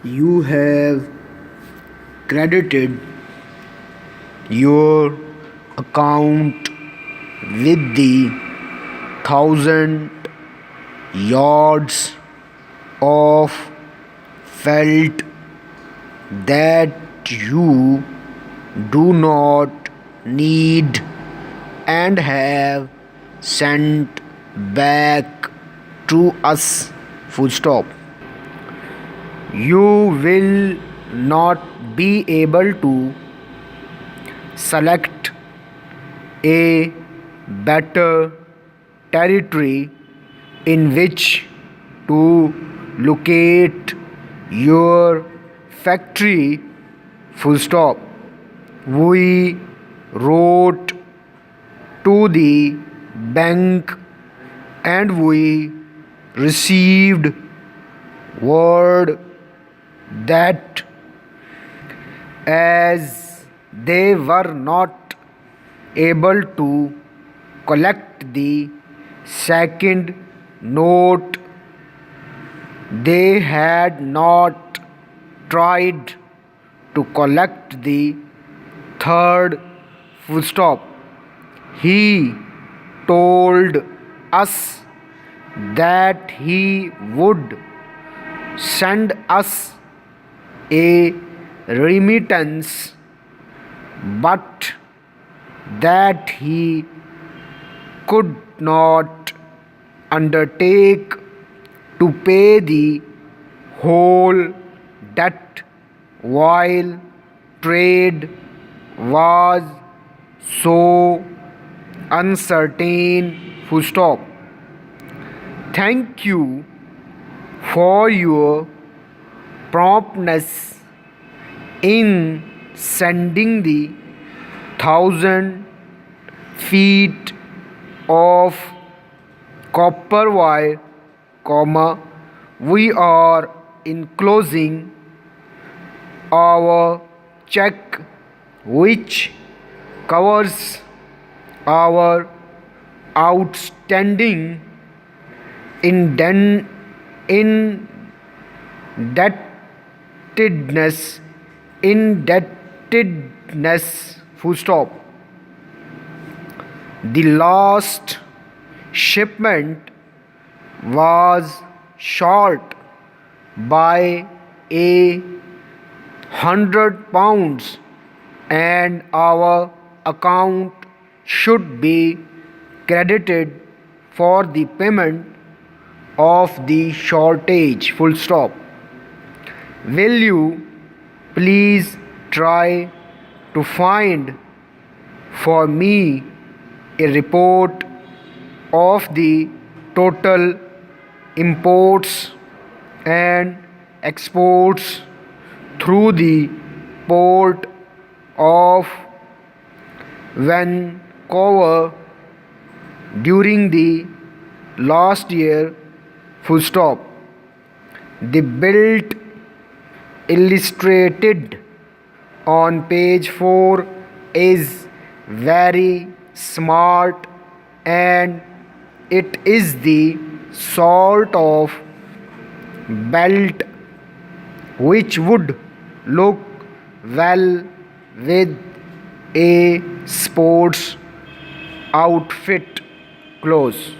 You have credited your account with the 1,000 yards of felt that you do not need and have sent back to us. Full stop. You will not be able to select a better territory in which to locate your factory. Full stop. We wrote to the bank and we received word that as they were not able to collect the second note, they had not tried to collect the third. Full stop. He told us that he would send us a remittance, but that he could not undertake to pay the whole debt while trade was so uncertain. Full stop. Thank you for your promptness in sending the 1,000 feet of copper wire, we are enclosing our check which covers our outstanding indebtedness. Full stop. The last shipment was short by £100 and our account should be credited for the payment of the shortage. Full stop. Will you please try to find for me a report of the total imports and exports through the port of Vancouver during the last year. Full stop. The bill illustrated on page 4 is very smart and it is the sort of belt which would look well with a sports outfit. Close.